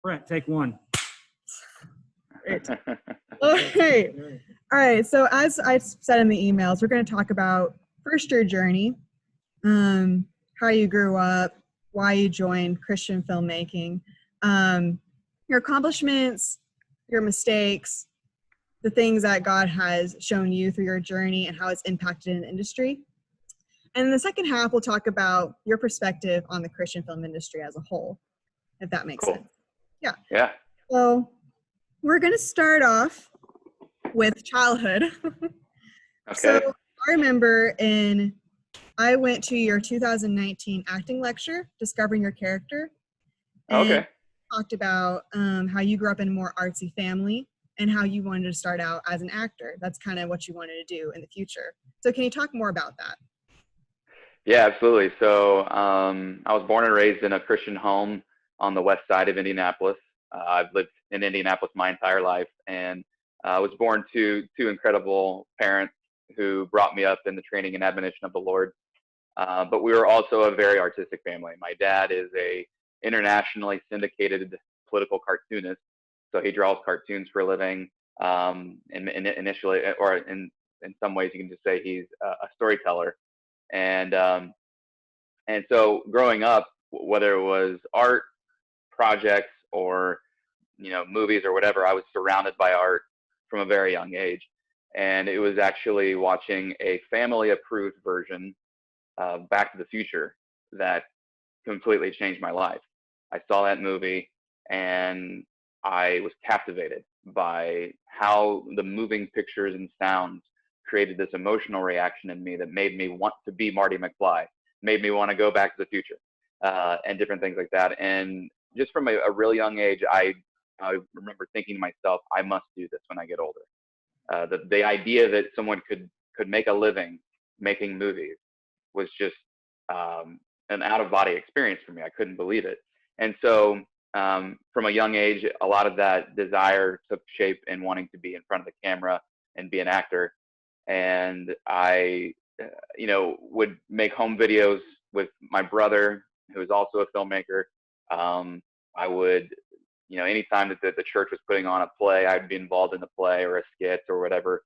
Brett, take one. Great. Okay. All right. So as I said in the emails, we're going to talk about first your journey, how you grew up, why you joined Christian filmmaking, your accomplishments, your mistakes, the things that God has shown you through your journey and how it's impacted in the industry. And in the second half, we'll talk about your perspective on the Christian film industry as a whole, if that makes sense. Yeah. Yeah. So we're going to start off with childhood. Okay. So I remember I went to your 2019 acting lecture, Discovering Your Character. And Okay. talked about how you grew up in a more artsy family and how you wanted to start out as an actor. That's kind of what you wanted to do in the future. So can you talk more about that? Yeah, absolutely. So I was born and raised in a Christian home on the west side of Indianapolis. I've lived in Indianapolis my entire life, and I was born to two incredible parents who brought me up in the training and admonition of the Lord. But we were also a very artistic family. My dad is a internationally syndicated political cartoonist, so he draws cartoons for a living. Initially, or in some ways, you can just say he's a storyteller. And so growing up, whether it was art projects or movies or whatever, I was surrounded by art from a very young age. And it was actually watching a family approved version of Back to the Future that completely changed my life. I saw that movie and I was captivated by how the moving pictures and sounds created this emotional reaction in me that made me want to be Marty McFly, made me want to go back to the future, and different things like that. And just from a real young age, I remember thinking to myself, I must do this when I get older. The idea that someone could make a living making movies was just an out-of-body experience for me. I couldn't believe it. And so from a young age, a lot of that desire took shape in wanting to be in front of the camera and be an actor. And I, would make home videos with my brother, who is also a filmmaker. I would, anytime that the church was putting on a play, I'd be involved in the play or a skit or whatever.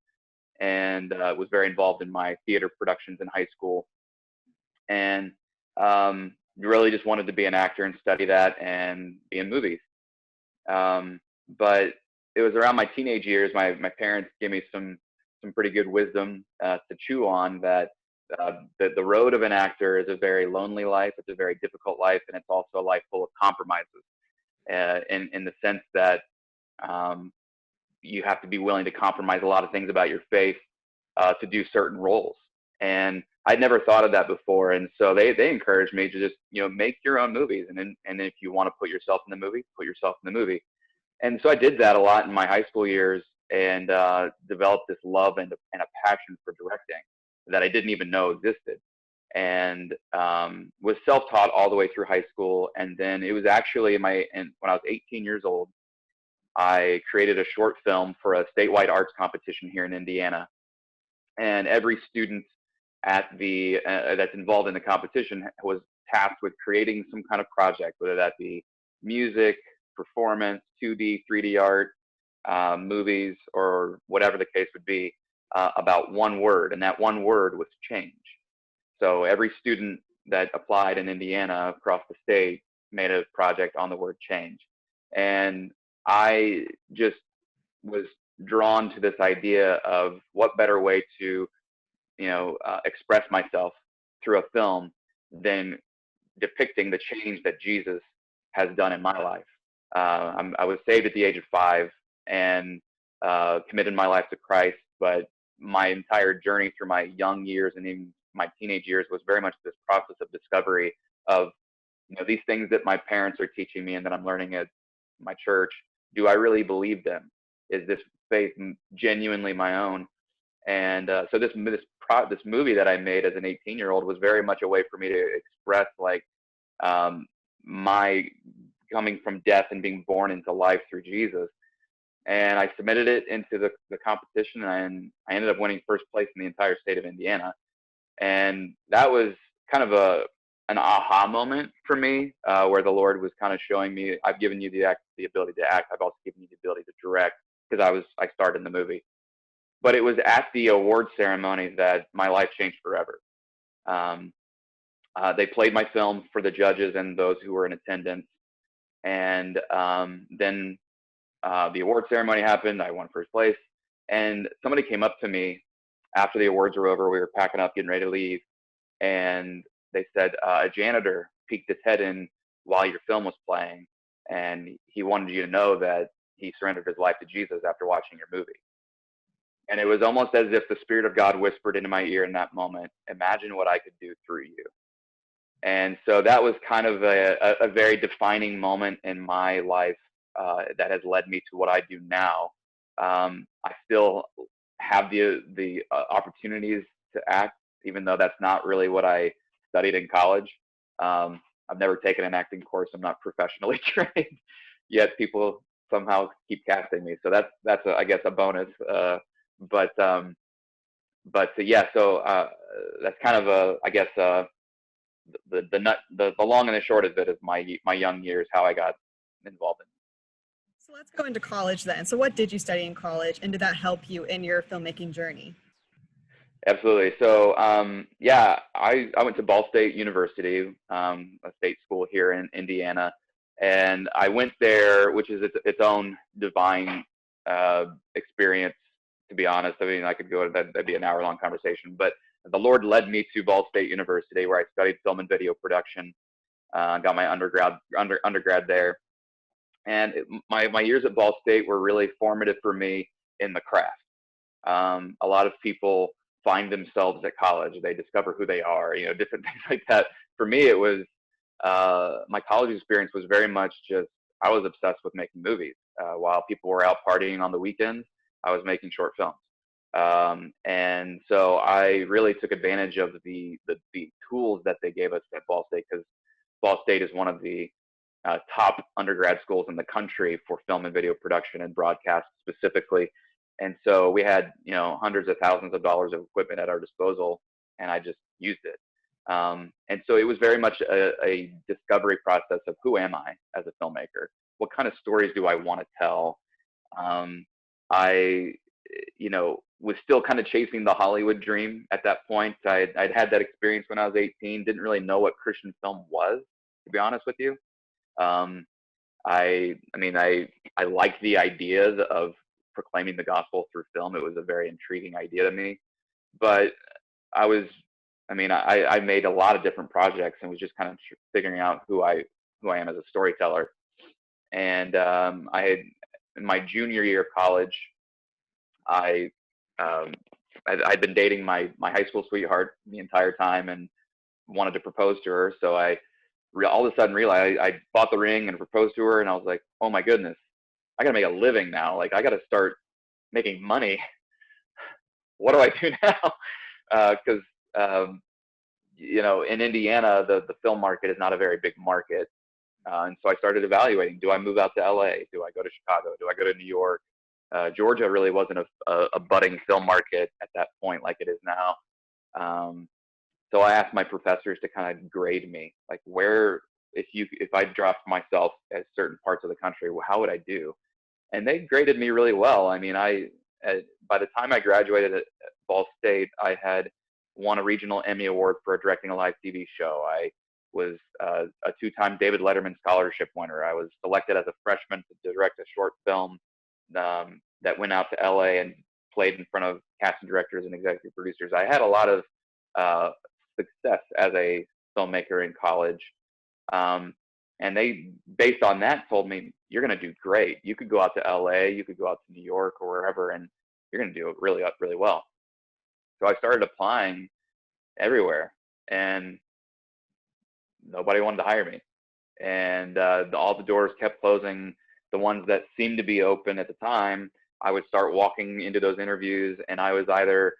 And was very involved in my theater productions in high school. And really just wanted to be an actor and study that and be in movies. But it was around my teenage years, my parents gave me some pretty good wisdom to chew on, that the road of an actor is a very lonely life. It's a very difficult life, and it's also a life full of compromises, in the sense that you have to be willing to compromise a lot of things about your faith to do certain roles. And I'd never thought of that before. And so they encouraged me to just, make your own movies. And if you want to put yourself in the movie, put yourself in the movie. And so I did that a lot in my high school years, and developed this love and a passion for directing that I didn't even know existed. And was self-taught all the way through high school. And then it was actually when I was 18 years old, I created a short film for a statewide arts competition here in Indiana. And every student that's involved in the competition was tasked with creating some kind of project, whether that be music, performance, 2D, 3D art, movies, or whatever the case would be, about one word. And that one word was change. So every student that applied in Indiana across the state made a project on the word change. And I just was drawn to this idea of what better way to, express myself through a film than depicting the change that Jesus has done in my life. I was saved at the age of 5 and committed my life to Christ, but my entire journey through my young years and even my teenage years was very much this process of discovery of, these things that my parents are teaching me and that I'm learning at my church. Do I really believe them? Is this faith genuinely my own? And so this movie that I made as an 18-year-old was very much a way for me to express my coming from death and being born into life through Jesus. And I submitted it into the competition, and I ended up winning first place in the entire state of Indiana. And that was kind of an aha moment for me, where the Lord was kind of showing me, I've given you the ability to act. I've also given you the ability to direct, because I starred in the movie. But it was at the award ceremony that my life changed forever. Um, they played my film for the judges and those who were in attendance. And then the award ceremony happened. I won first place. And somebody came up to me after the awards were over. We were packing up, getting ready to leave. And they said, a janitor peeked his head in while your film was playing. And he wanted you to know that he surrendered his life to Jesus after watching your movie. And it was almost as if the Spirit of God whispered into my ear in that moment, imagine what I could do through you. And so that was kind of a very defining moment in my life, that has led me to what I do now. I still have the opportunities to act, even though that's not really what I studied in college. I've never taken an acting course. I'm not professionally trained, yet people somehow keep casting me. So that's I guess a bonus. But yeah, so that's kind of I guess the long and the short of it is my young years, how I got involved in. So let's go into college then. So what did you study in college, and did that help you in your filmmaking journey? Absolutely. So yeah, I went to Ball State University, a state school here in Indiana, and I went there, which is its own divine experience. To be honest, I mean, I could go, that'd be an hour-long conversation, but the Lord led me to Ball State University, where I studied film and video production. Got my undergrad there, and my years at Ball State were really formative for me in the craft. A lot of people find themselves at college; they discover who they are, different things like that. For me, it was my college experience was very much just, I was obsessed with making movies. While people were out partying on the weekends, I was making short films. And so I really took advantage of the tools that they gave us at Ball State, because Ball State is one of the top undergrad schools in the country for film and video production and broadcast specifically. And so we had, hundreds of thousands of dollars of equipment at our disposal, and I just used it. And so it was very much a discovery process of, who am I as a filmmaker? What kind of stories do I want to tell? I, was still kind of chasing the Hollywood dream at that point. I'd had that experience when I was 18, didn't really know what Christian film was, to be honest with you. I mean, I liked the idea of proclaiming the gospel through film. It was a very intriguing idea to me, but I made a lot of different projects and was just kind of figuring out who I am as a storyteller. And in my junior year of college, I'd been dating my high school sweetheart the entire time and wanted to propose to her. So I all of a sudden realized I bought the ring and proposed to her, and I was like, oh my goodness, I gotta make a living now. Like, I gotta start making money. What do I do now? Because in Indiana, the film market is not a very big market. And so I started evaluating, do I move out to LA? Do I go to Chicago? Do I go to New York? Georgia really wasn't a budding film market at that point like it is now. So I asked my professors to kind of grade me, like, if I dropped myself at certain parts of the country, how would I do? And they graded me really well. I mean, by the time I graduated at Ball State, I had won a regional Emmy Award for directing a live TV show. I was a two-time David Letterman scholarship winner. I was selected as a freshman to direct a short film that went out to LA and played in front of casting directors and executive producers. I had a lot of success as a filmmaker in college. And they, based on that, told me, you're going to do great. You could go out to LA, you could go out to New York or wherever, and you're going to do it really, really well. So I started applying everywhere, and nobody wanted to hire me. And all the doors kept closing. The ones that seemed to be open at the time, I would start walking into those interviews, and I was either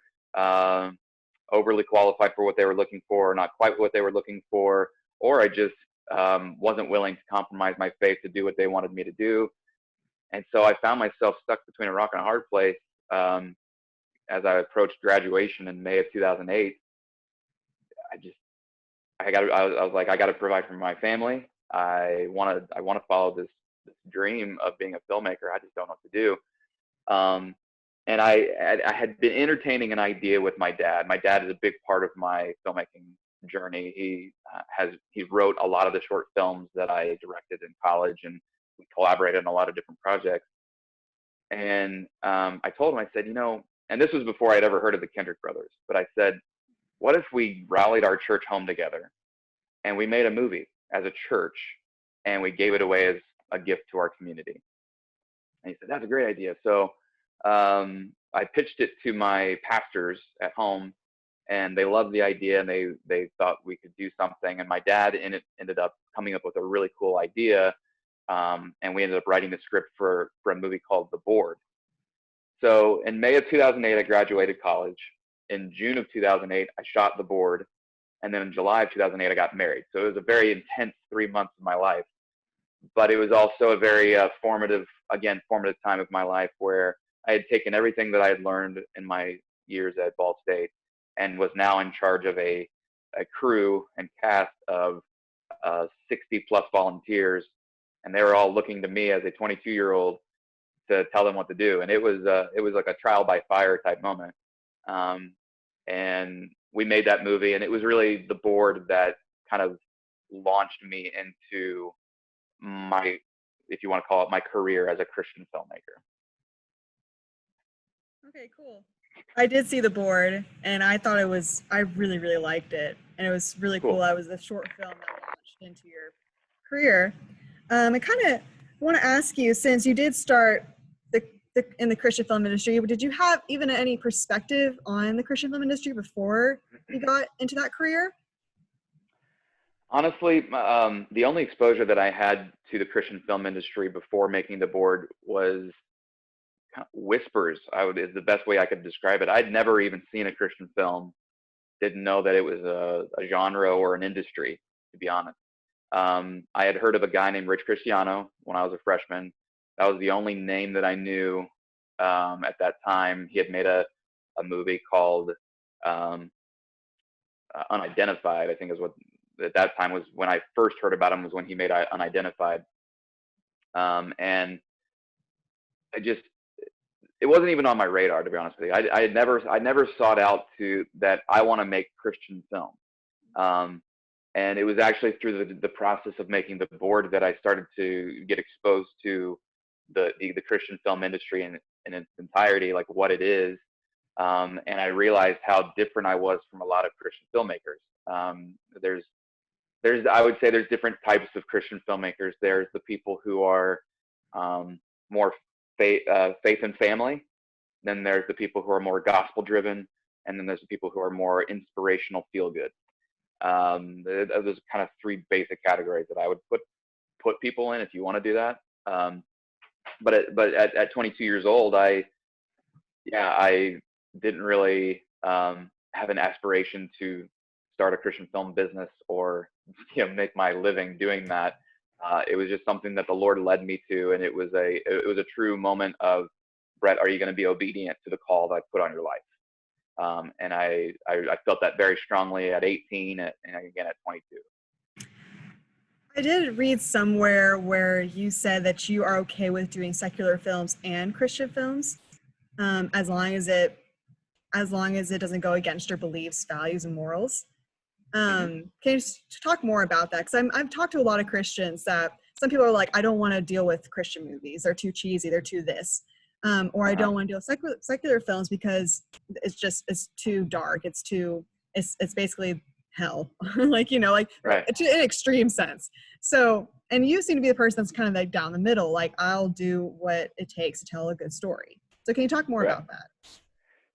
overly qualified for what they were looking for, not quite what they were looking for, or I just wasn't willing to compromise my faith to do what they wanted me to do. And so I found myself stuck between a rock and a hard place as I approached graduation in May of 2008. I was like, I got to provide for my family. I want to follow this dream of being a filmmaker. I just don't know what to do. Um, and I had been entertaining an idea with my dad. My dad is a big part of my filmmaking journey. He wrote a lot of the short films that I directed in college, and we collaborated on a lot of different projects. And I told him, I said, and this was before I'd ever heard of the Kendrick brothers, but I said, what if we rallied our church home together and we made a movie as a church and we gave it away as a gift to our community? And he said, that's a great idea. So I pitched it to my pastors at home, and they loved the idea, and they thought we could do something. And my dad ended up coming up with a really cool idea, and we ended up writing the script for a movie called The Board. So in May of 2008, I graduated college. In June of 2008, I shot The Board. And then in July of 2008, I got married. So it was a very intense 3 months of my life. But it was also a very formative time of my life, where I had taken everything that I had learned in my years at Ball State and was now in charge of a crew and cast of 60 plus volunteers. And they were all looking to me as a 22-year-old to tell them what to do. And it was like a trial by fire type moment. And we made that movie, and it was really The Board that kind of launched me into my, if you want to call it, my career as a Christian filmmaker. Okay, cool. I did see The Board, and I thought I really, really liked it. And it was really cool. That was a short film that launched into your career. I kind of want to ask you, since you did start in the Christian film industry, did you have even any perspective on the Christian film industry before you got into that career? Honestly, the only exposure that I had to the Christian film industry before making The Board was whispers. Is the best way I could describe it. I'd never even seen a Christian film, didn't know that it was a genre or an industry, to be honest. I had heard of a guy named Rich Cristiano when I was a freshman. That was the only name that I knew at that time. He had made a movie called Unidentified, I think is what at that time was when I first heard about him, was when he made Unidentified. And it wasn't even on my radar, to be honest with you. I never sought out to that I want to make Christian film. And it was actually through the process of making The Board that I started to get exposed to the Christian film industry in its entirety, like what it is. And I realized how different I was from a lot of Christian filmmakers. I would say there's different types of Christian filmmakers. There's the people who are more faith and family. Then there's the people who are more gospel driven, and then there's the people who are more inspirational, feel good. There's kind of three basic categories that I would put people in, if you want to do that. But at 22 years old, I didn't really have an aspiration to start a Christian film business or make my living doing that. It was just something that the Lord led me to, and it was a true moment of, Brett, are you going to be obedient to the call that I put on your life? And I felt that very strongly at 18 and again at 22. I did read somewhere where you said that you are okay with doing secular films and Christian films, as long as it doesn't go against your beliefs, values, and morals. Can you talk more about that? Because I've talked to a lot of Christians that some people are like, I don't want to deal with Christian movies. They're too cheesy. They're too this. Or I don't want to deal with secular films because it's too dark. It's basically hell. Right. In an extreme sense. So, and you seem to be the person that's kind of like down the middle. Like, I'll do what it takes to tell a good story. So can you talk more about that?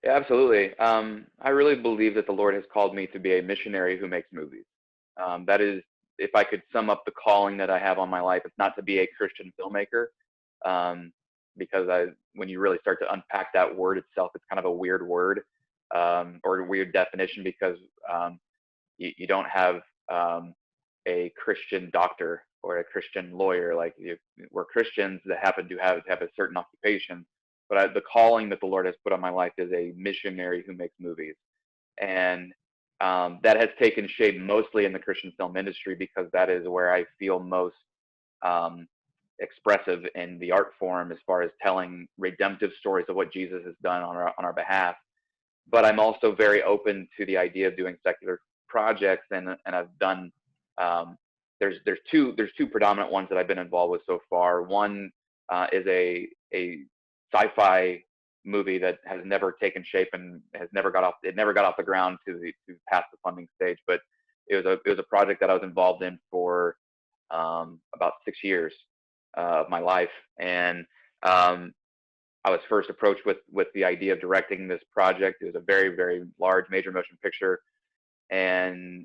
Yeah, absolutely. I really believe that the Lord has called me to be a missionary who makes movies. That is, if I could sum up the calling that I have on my life, it's not to be a Christian filmmaker, because when you really start to unpack that word itself, it's kind of a weird word, or a weird definition, because you don't have a Christian doctor or a Christian lawyer. We're Christians that happen to have a certain occupation. But the calling that the Lord has put on my life is a missionary who makes movies. And that has taken shape mostly in the Christian film industry, because that is where I feel most um, expressive in the art form, as far as telling redemptive stories of what Jesus has done on our behalf. But I'm also very open to the idea of doing secular projects, and I've done there's two predominant ones that I've been involved with so far. One is a sci-fi movie that has never taken shape and has never got off the ground to past the funding stage, but it was a project that I was involved in for about 6 years of my life. And I was first approached with the idea of directing this project. It was a very, very large major motion picture, and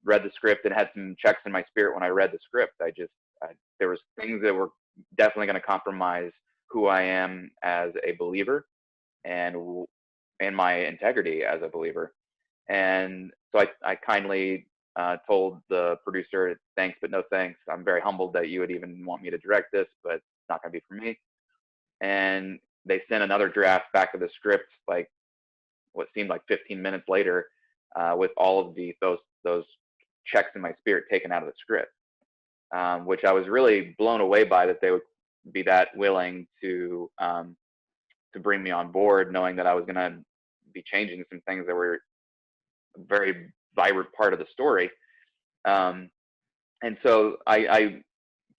read the script and had some checks in my spirit when I read the script. There was things that were definitely going to compromise who I am as a believer, and my integrity as a believer. And so I kindly told the producer, thanks, but no thanks. I'm very humbled that you would even want me to direct this, but it's not going to be for me. And they sent another draft back of the script, like what seemed like 15 minutes later, with all of those checks in my spirit taken out of the script, which I was really blown away by, that they would be that willing to bring me on board, knowing that I was going to be changing some things that were a very vibrant part of the story. And so I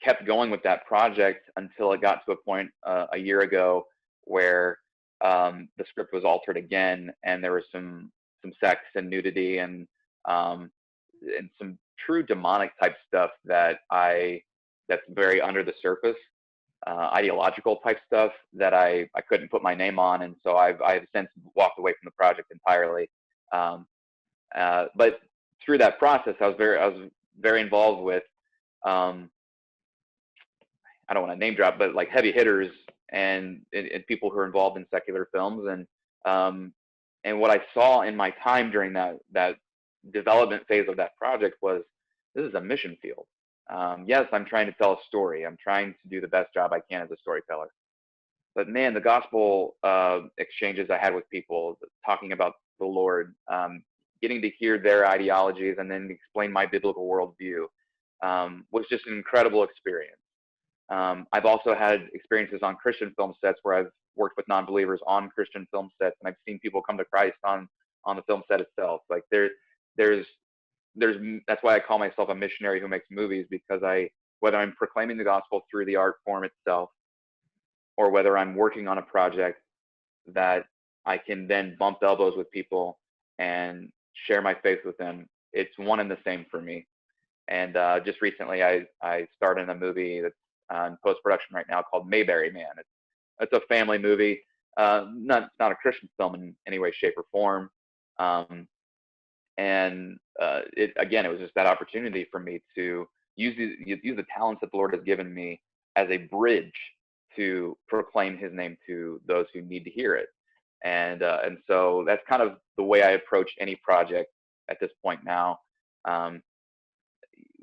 kept going with that project until it got to a point a year ago where the script was altered again, and there was some sex and nudity and some true demonic type stuff that's very under the surface, ideological type stuff that I couldn't put my name on, and so I've since walked away from the project entirely. But through that process, I was very involved with I don't want to name drop, but like heavy hitters and people who are involved in secular films, and what I saw in my time during that development phase of that project was, this is a mission field. Yes, I'm trying to tell a story. I'm trying to do the best job I can as a storyteller. But man, the gospel exchanges I had with people, talking about the Lord, getting to hear their ideologies and then explain my biblical worldview, was just an incredible experience. I've also had experiences on Christian film sets where I've worked with non-believers on Christian film sets, and I've seen people come to Christ on the film set itself. Like there's that's why I call myself a missionary who makes movies, because whether I'm proclaiming the gospel through the art form itself, or whether I'm working on a project that I can then bump elbows with people and share my faith with them, it's one and the same for me. And just recently, I starred in a movie that's in post-production right now called Mayberry Man. It's a family movie. It's not a Christian film in any way, shape, or form. It was just that opportunity for me to use the talents that the Lord has given me as a bridge to proclaim His name to those who need to hear it. And so that's kind of the way I approach any project at this point now.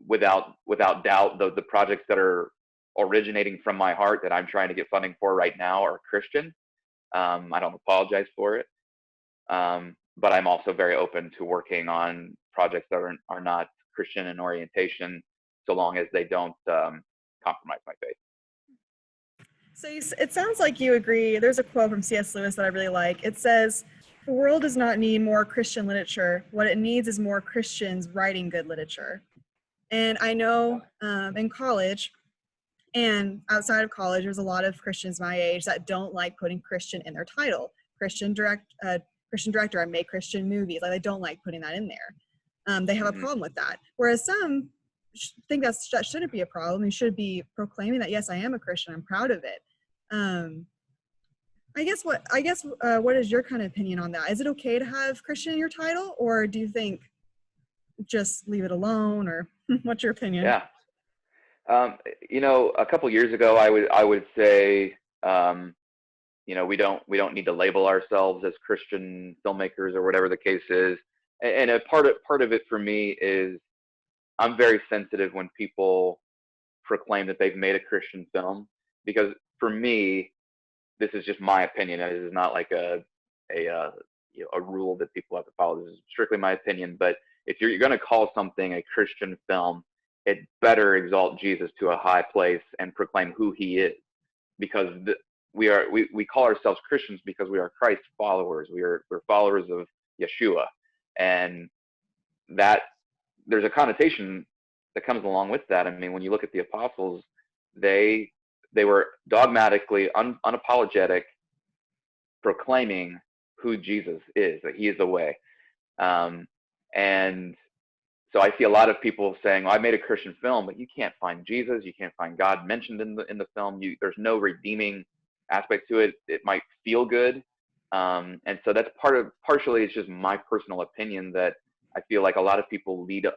Without doubt, the projects that are originating from my heart that I'm trying to get funding for right now are Christian. I don't apologize for it. But I'm also very open to working on projects that are not Christian in orientation, so long as they don't compromise my faith. So it sounds like you agree. There's a quote from C.S. Lewis that I really like. It says, "The world does not need more Christian literature. What it needs is more Christians writing good literature." And I know in college and outside of college, there's a lot of Christians my age that don't like putting Christian in their title. Christian director, I make Christian movies. Like, they don't like putting that in there. They have a problem with that. Whereas some think that shouldn't be a problem. You should be proclaiming that, yes, I am a Christian. I'm proud of it. I guess what is your kind of opinion on that? Is it okay to have Christian in your title, or do you think just leave it alone, or what's your opinion? Yeah. A couple years ago, I would say, we don't need to label ourselves as Christian filmmakers or whatever the case is. And a part of it for me is, I'm very sensitive when people proclaim that they've made a Christian film, because for me, this is just my opinion. It is not like a a rule that people have to follow. This is strictly my opinion, but if you're going to call something a Christian film, it better exalt Jesus to a high place and proclaim who he is, because we call ourselves Christians because we are Christ followers. We're followers of Yeshua, and that there's a connotation that comes along with that. I mean, when you look at the apostles, they were dogmatically unapologetic, proclaiming who Jesus is, that he is the way. And so I see a lot of people saying, well, I made a Christian film, but you can't find Jesus, you can't find God mentioned in the film. There's no redeeming aspect to it. It might feel good. And so that's partially it's just my personal opinion, that I feel like a lot of people lead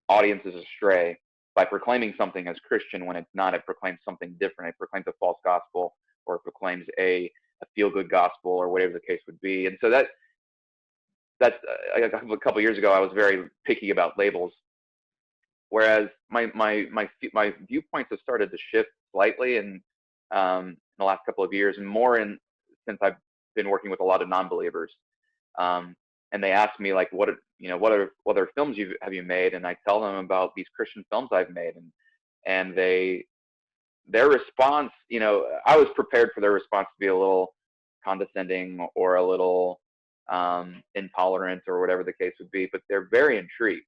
audiences astray by proclaiming something as Christian when it's not. It proclaims something different. It proclaims a false gospel, or it proclaims a feel-good gospel, or whatever the case would be. And so that's a couple of years ago, I was very picky about labels, whereas my viewpoints have started to shift slightly in the last couple of years, and more since I've been working with a lot of non-believers. And they ask me, like, what other films have you made? And I tell them about these Christian films I've made, and their response, I was prepared for their response to be a little condescending or a little intolerant or whatever the case would be, but they're very intrigued,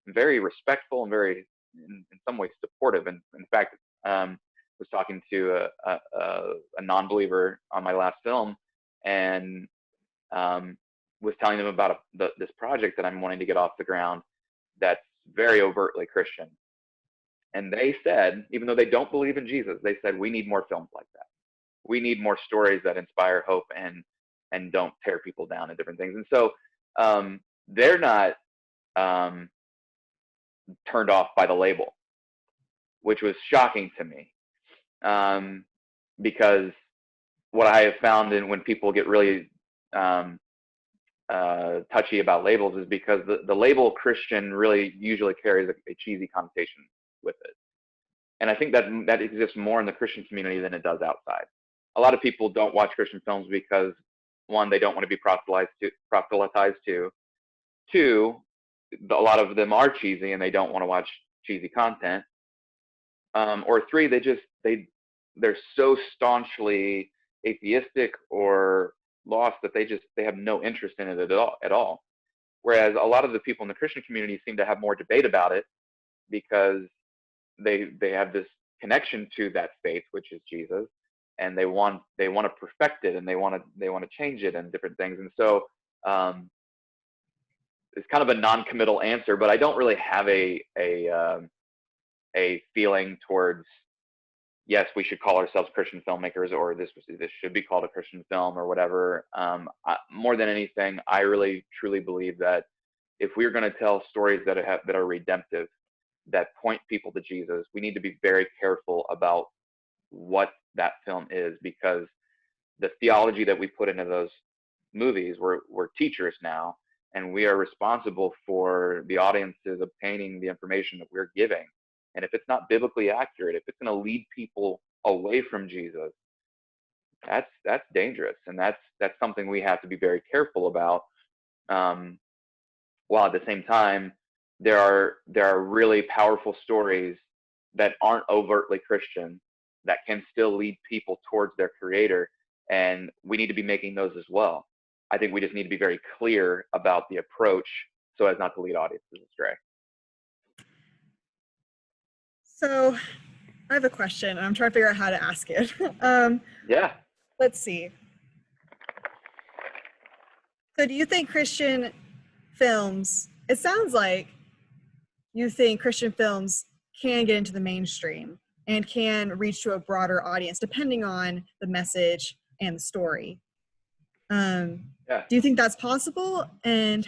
very respectful, and very, in some ways, supportive. And in fact, was talking to a non-believer on my last film, and was telling them about this project that I'm wanting to get off the ground that's very overtly Christian. And they said, even though they don't believe in Jesus, they said, we need more films like that. We need more stories that inspire hope and don't tear people down and different things. And so they're not turned off by the label, which was shocking to me, because what I have found, and when people get really touchy about labels, is because the label Christian really usually carries a cheesy connotation with it. And I think that exists more in the Christian community than it does outside. A lot of people don't watch Christian films because, one, they don't want to be proselytized to. Two, a lot of them are cheesy and they don't want to watch cheesy content. Or three, they're so staunchly atheistic or lost that they have no interest in it at all. Whereas a lot of the people in the Christian community seem to have more debate about it, because they have this connection to that faith, which is Jesus, and they want to perfect it, and they want to change it and different things. And so it's kind of a non-committal answer, but I don't really have a feeling towards, yes, we should call ourselves Christian filmmakers, or this should be called a Christian film, or whatever. More than anything, I really truly believe that if we're going to tell stories that are redemptive, that point people to Jesus, we need to be very careful about what that film is, because the theology that we put into those movies, we're teachers now, and we are responsible for the audiences obtaining the information that we're giving. And if it's not biblically accurate, if it's going to lead people away from Jesus, that's dangerous, and that's something we have to be very careful about. While at the same time, there are really powerful stories that aren't overtly Christian that can still lead people towards their Creator, and we need to be making those as well. I think we just need to be very clear about the approach so as not to lead audiences astray. So I have a question, and I'm trying to figure out how to ask it. Yeah. Let's see. So do you think Christian films, it sounds like you think Christian films can get into the mainstream and can reach to a broader audience depending on the message and the story. Do you think that's possible? And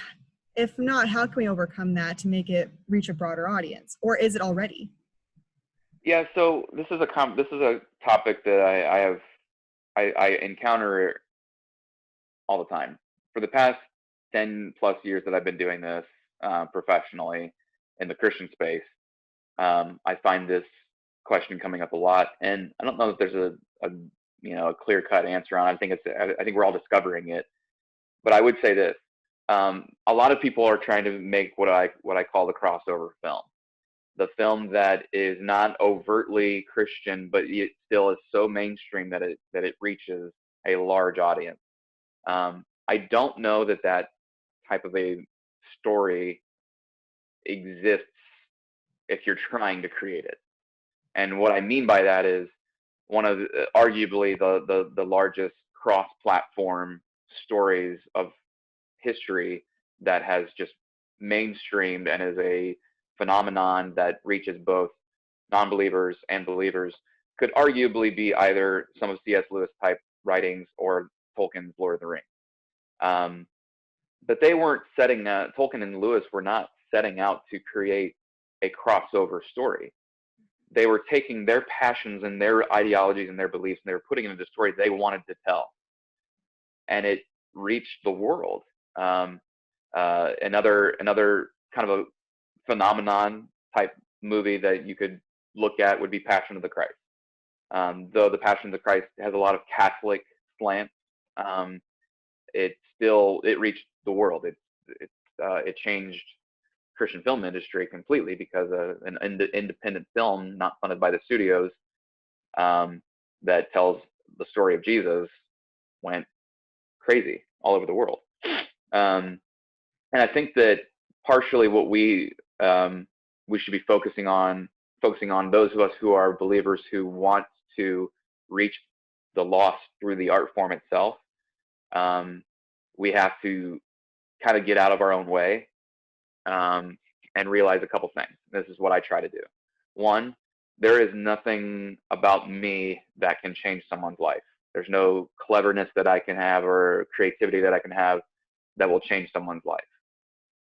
if not, how can we overcome that to make it reach a broader audience? Or is it already? Yeah, so this is a topic that I encounter all the time. For the past 10 plus years that I've been doing this professionally in the Christian space, I find this question coming up a lot, and I don't know if there's a clear-cut answer on it. I think we're all discovering it. But I would say this: a lot of people are trying to make what I call the crossover film, the film that is not overtly Christian, but it still is so mainstream that it reaches a large audience. I don't know that that type of a story exists if you're trying to create it. And what I mean by that is one of arguably the largest cross-platform stories of history that has just mainstreamed and is a phenomenon that reaches both non-believers and believers could arguably be either some of C.S. Lewis type writings or Tolkien's Lord of the Rings. But they weren't Tolkien and Lewis were not setting out to create a crossover story. They were taking their passions and their ideologies and their beliefs, and they were putting it into a story they wanted to tell. And it reached the world. Another kind of a phenomenon type movie that you could look at would be Passion of the Christ. Though the Passion of the Christ has a lot of Catholic slant, it reached the world. It changed Christian film industry completely because an independent film not funded by the studios that tells the story of Jesus went crazy all over the world. And I think that partially what we should be focusing on those of us who are believers who want to reach the lost through the art form itself. We have to kind of get out of our own way and realize a couple things. This is what I try to do. One, there is nothing about me that can change someone's life. There's no cleverness that I can have or creativity that I can have that will change someone's life.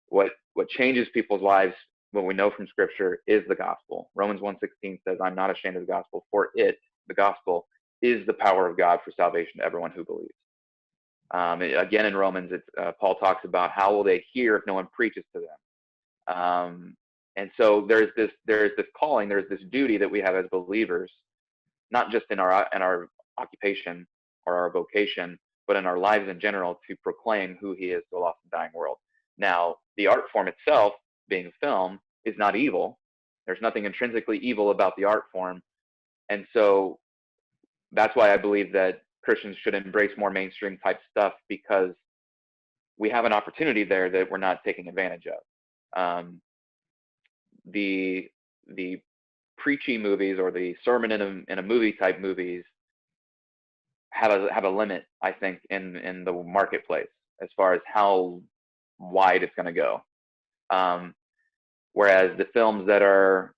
What changes people's lives, what we know from Scripture, is the gospel. Romans 1:16 says, "I'm not ashamed of the gospel, for it, the gospel, is the power of God for salvation to everyone who believes." Again, in Romans, Paul talks about how will they hear if no one preaches to them. And so there's this calling, there's this duty that we have as believers, not just in our occupation or our vocation, but in our lives in general, to proclaim who He is to a lost and dying world. Now, the art form itself, being film, is not evil. There's nothing intrinsically evil about the art form. And so that's why I believe that Christians should embrace more mainstream type stuff, because we have an opportunity there that we're not taking advantage of. The preachy movies or the sermon in a movie type movies have a limit, I think, in the marketplace as far as how wide it's going to go. Whereas the films that are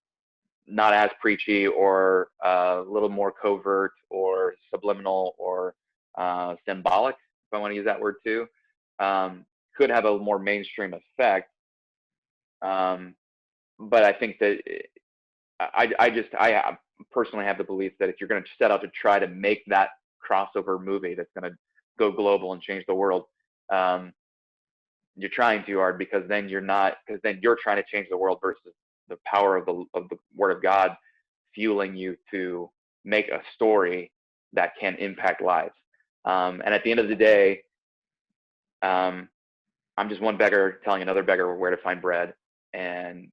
not as preachy or a little more covert or subliminal or symbolic, if I want to use that word too, could have a more mainstream effect. But I think that I personally have the belief that if you're going to set out to try to make that crossover movie that's going to go global and change the world, you're trying too hard, because then you're trying to change the world versus the power of the Word of God fueling you to make a story that can impact lives. And at the end of the day, I'm just one beggar telling another beggar where to find bread, and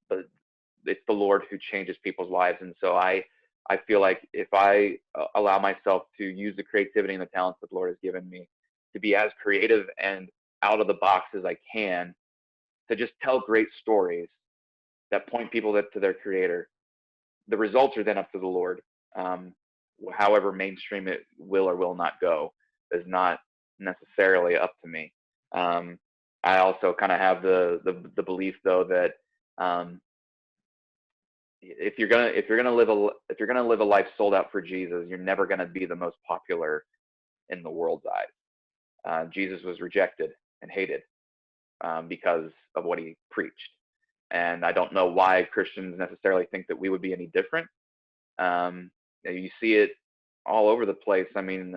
it's the Lord who changes people's lives. And so I feel like if I allow myself to use the creativity and the talents that the Lord has given me to be as creative and out of the box as I can, to just tell great stories that point people to their Creator, the results are then up to the Lord. However mainstream it will or will not go is not necessarily up to me. I also kind of have the belief, though, that if you're gonna live a life sold out for Jesus, you're never gonna be the most popular in the world's eyes. Jesus was rejected and hated because of what He preached, and I don't know why Christians necessarily think that we would be any different. You see it all over the place. I mean,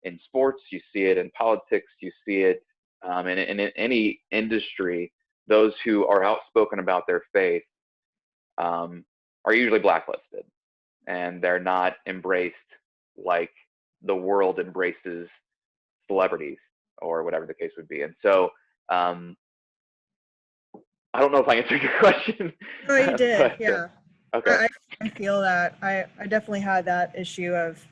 in sports, you see it in politics, you see it in any industry. Those who are outspoken about their faith are usually blacklisted, and they're not embraced like the world embraces celebrities or whatever the case would be. And so I don't know if I answered your question. Oh, you did. But, Yeah. okay. I feel that. I definitely had that issue of,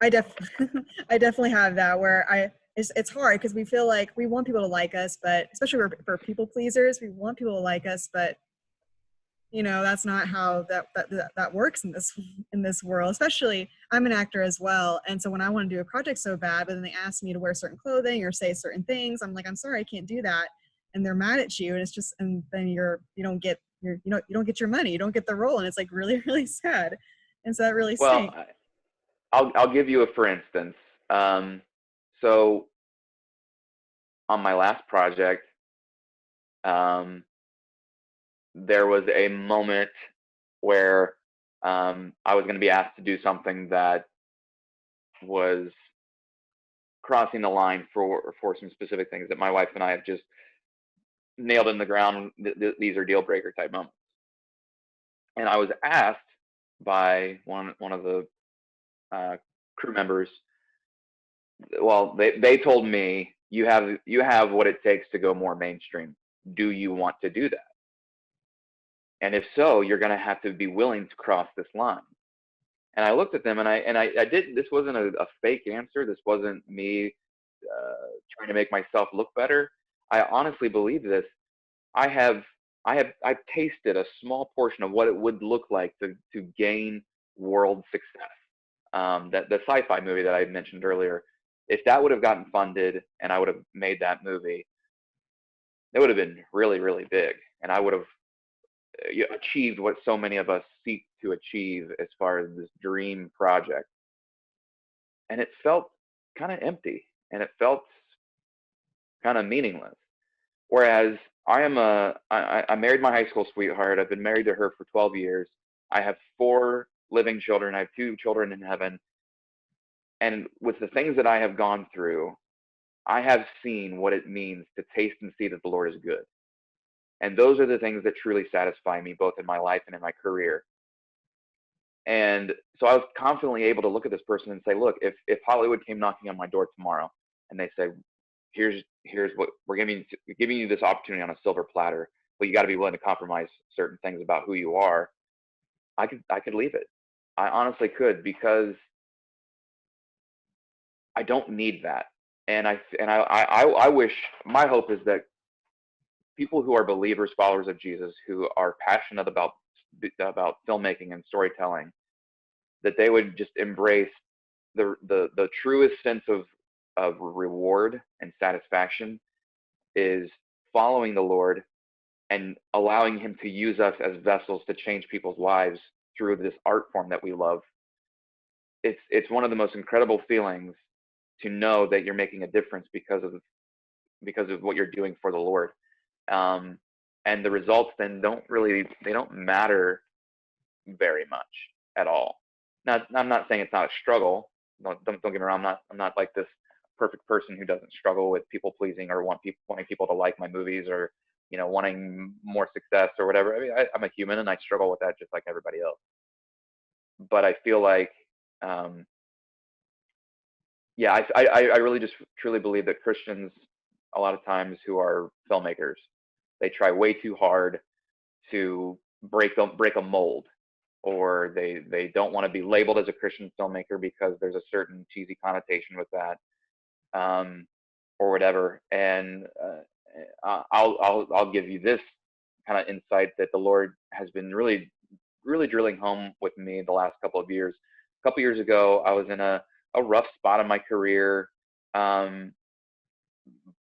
I definitely have that where it's hard because we feel like we want people to like us, but especially for people pleasers, we want people to like us, but that's not how that works in this world. Especially, I'm an actor as well, and so when I want to do a project so bad, but then they ask me to wear certain clothing or say certain things, I'm like, I'm sorry, I can't do that, and they're mad at you, and it's just, and then you don't get your money, you don't get the role, and it's like really really sad, and so that really Well, stinks. I'll give you a for instance. So on my last project, um, there was a moment where I was going to be asked to do something that was crossing the line for some specific things that my wife and I have just nailed in the ground. These are deal breaker type moments. And I was asked by one of the crew members. Well, they told me, you have what it takes to go more mainstream. Do you want to do that? And if so, you're going to have to be willing to cross this line. And I looked at them, and I didn't. This wasn't a fake answer. This wasn't me trying to make myself look better. I honestly believe this. I have I've tasted a small portion of what it would look like to gain world success. That the sci-fi movie that I mentioned earlier, if that would have gotten funded and I would have made that movie, it would have been really really big, and I would have achieved what so many of us seek to achieve as far as this dream project. And it felt kind of empty, and it felt kind of meaningless. Whereas I married my high school sweetheart. I've been married to her for 12 years. I have 4 living children. I have 2 children in heaven. And with the things that I have gone through, I have seen what it means to taste and see that the Lord is good. And those are the things that truly satisfy me, both in my life and in my career. And so I was confidently able to look at this person and say, look, if Hollywood came knocking on my door tomorrow and they say, here's what we're giving you this opportunity on a silver platter, but you got to be willing to compromise certain things about who you are, I could leave it. I honestly could, because I don't need that. And I wish, my hope is that people who are believers, followers of Jesus, who are passionate about filmmaking and storytelling, that they would just embrace the truest sense of reward and satisfaction is following the Lord and allowing him to use us as vessels to change people's lives through this art form that we love. It's one of the most incredible feelings to know that you're making a difference because of what you're doing for the Lord. And the results then don't matter very much at all. Now, I'm not saying it's not a struggle. Don't get me wrong. I'm not like this perfect person who doesn't struggle with people pleasing or wanting people to like my movies, or wanting more success or whatever. I mean, I'm a human and I struggle with that just like everybody else. But I feel like, yeah, I really just truly believe that Christians, a lot of times, who are filmmakers, they try way too hard to break a mold, or they don't want to be labeled as a Christian filmmaker because there's a certain cheesy connotation with that, or whatever. And I'll give you this kind of insight that the Lord has been really really drilling home with me the last couple of years. A couple years ago, I was in a rough spot in my career. Um,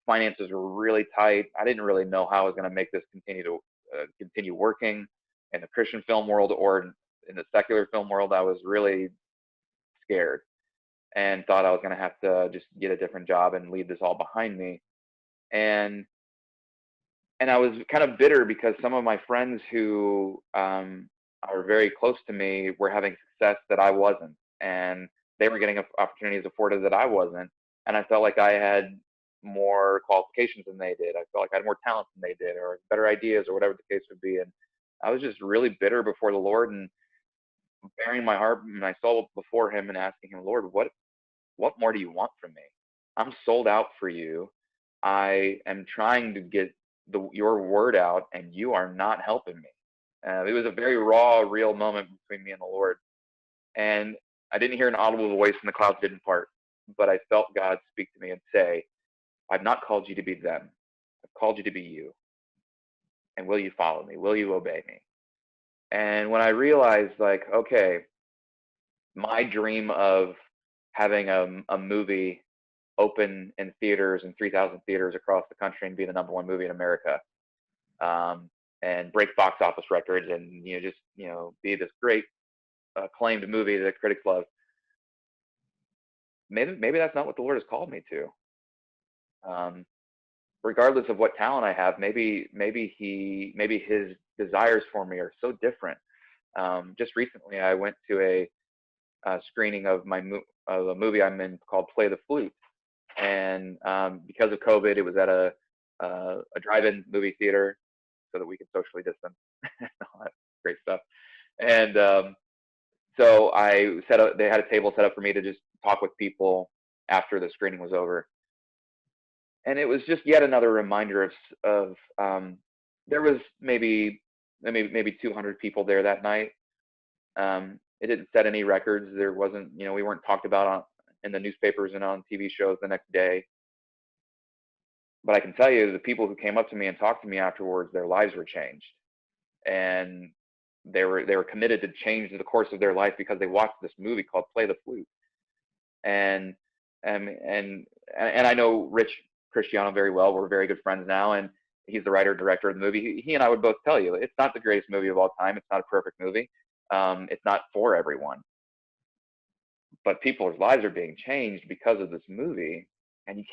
Finances were really tight. I didn't really know how I was going to make this continue working in the Christian film world or in the secular film world. I was really scared and thought I was going to have to just get a different job and leave this all behind me. And I was kind of bitter because some of my friends who are very close to me were having success that I wasn't, and they were getting opportunities afforded that I wasn't. And I felt like I had more qualifications than they did. I felt like I had more talent than they did, or better ideas, or whatever the case would be. And I was just really bitter before the Lord, and bearing my heart and my soul before him and asking him, Lord, what more do you want from me? I'm sold out for you. I am trying to get your word out, and you are not helping me. It was a very raw, real moment between me and the Lord. And I didn't hear an audible voice, and the clouds didn't part. But I felt God speak to me and say, I've not called you to be them. I've called you to be you. And will you follow me? Will you obey me? And when I realized, like, okay, my dream of having a movie open in theaters in 3,000 theaters across the country and be the #1 movie in America, and break box office records, and just be this great acclaimed movie that critics love. Maybe that's not what the Lord has called me to. Regardless of what talent I have, maybe His desires for me are so different. Just recently, I went to a screening of a movie I'm in called Play the Flute, and because of COVID, it was at a drive-in movie theater so that we could socially distance and all that great stuff. And so they had a table set up for me to just talk with people after the screening was over. And it was just yet another reminder of there was maybe 200 people there that night. It didn't set any records. There wasn't, we weren't talked about in the newspapers and on TV shows the next day. But I can tell you, the people who came up to me and talked to me afterwards, their lives were changed, and they were committed to change the course of their life because they watched this movie called Play the Flute. And I know Rich Cristiano very well. We're very good friends now, and he's the writer director of the movie. He and I would both tell you, it's not the greatest movie of all time. It's not a perfect movie. It's not for everyone, but people's lives are being changed because of this movie. And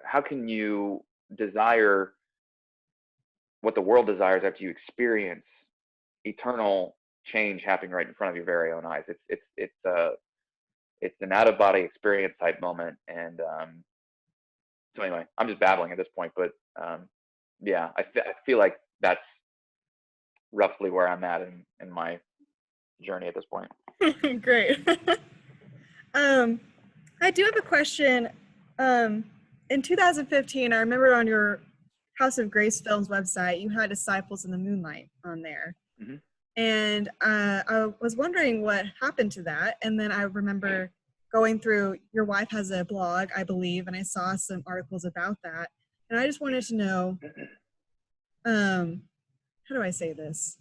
how can you desire what the world desires after you experience eternal change happening right in front of your very own eyes? It's an out of body experience type moment. And so anyway, I'm just babbling at this point, but yeah, I feel like that's roughly where I'm at in my journey at this point. Great. I do have a question. In 2015, I remember on your House of Grace Films website, you had Disciples in the Moonlight on there. Mm-hmm. And I was wondering what happened to that. And then I remember going through, your wife has a blog, I believe, and I saw some articles about that. And I just wanted to know, how do I say this?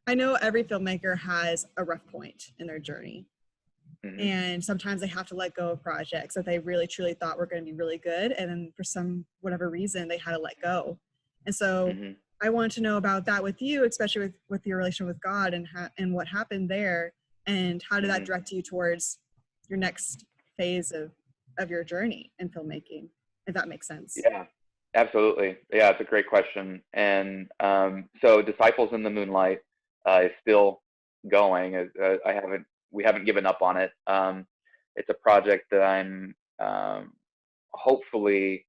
I know every filmmaker has a rough point in their journey. Mm-hmm. And sometimes they have to let go of projects that they really truly thought were going to be really good. And then for whatever reason, they had to let go. And so mm-hmm. I wanted to know about that with you, especially with your relation with God, and what happened there, and how did that direct you towards your next phase of your journey in filmmaking, if that makes sense. Yeah, absolutely. Yeah, it's a great question. And so Disciples in the Moonlight is still going. We haven't given up on it. It's a project that I'm hopefully,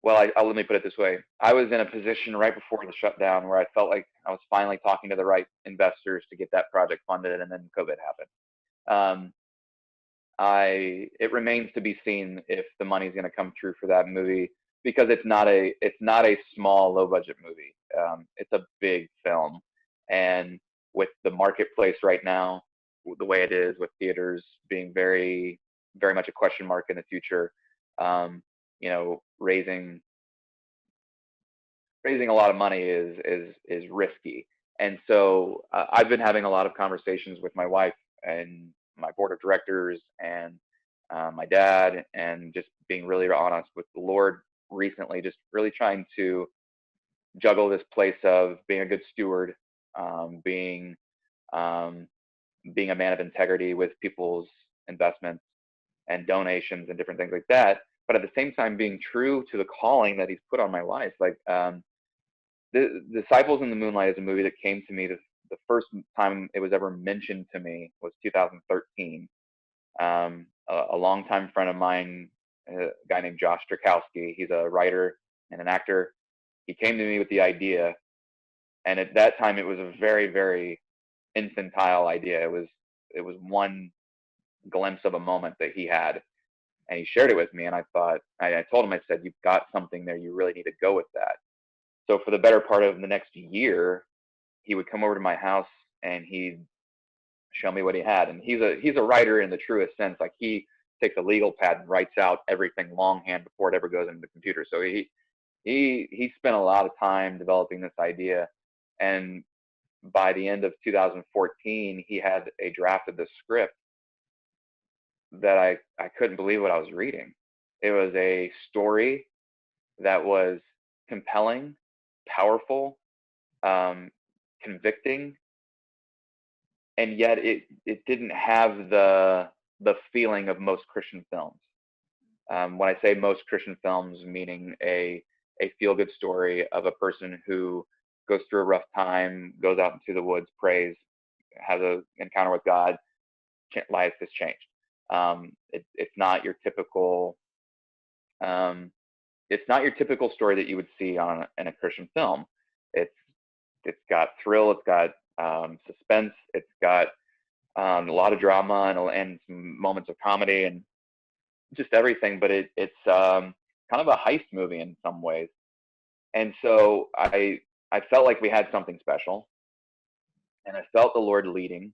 well, let me put it this way. I was in a position right before the shutdown where I felt like I was finally talking to the right investors to get that project funded, and then COVID happened. It remains to be seen if the money's going to come through for that movie, because it's not a small, low budget movie. It's a big film, and with the marketplace right now, the way it is, with theaters being very, very much a question mark in the future, raising a lot of money is risky. And so I've been having a lot of conversations with my wife and my board of directors and my dad, and just being really honest with the Lord recently, just really trying to juggle this place of being a good steward, being a man of integrity with people's investments and donations and different things like that, but at the same time being true to the calling that He's put on my life. Like the Disciples in the Moonlight is a movie that came to me. The first time it was ever mentioned to me was 2013. A longtime friend of mine, a guy named Josh Strakowski, he's a writer and an actor. He came to me with the idea, and at that time it was a very, very infantile idea. It was one glimpse of a moment that he had, and he shared it with me. And I thought, I told him, I said, you've got something there. You really need to go with that. So for the better part of the next year, he would come over to my house and he'd show me what he had. And he's a writer in the truest sense. Like, he takes a legal pad and writes out everything longhand before it ever goes into the computer. So he spent a lot of time developing this idea. And by the end of 2014, he had a draft of the script that I couldn't believe what I was reading. It was a story that was compelling, powerful, convicting, and yet it didn't have the feeling of most Christian films. When I say most Christian films, meaning a feel good story of a person who goes through a rough time, goes out into the woods, prays, has an encounter with God, life has changed. It's not your typical story that you would see in a Christian film. It's got thrill, it's got suspense, it's got a lot of drama and some moments of comedy and just everything. But it's kind of a heist movie in some ways. And so I felt like we had something special, and I felt the Lord leading.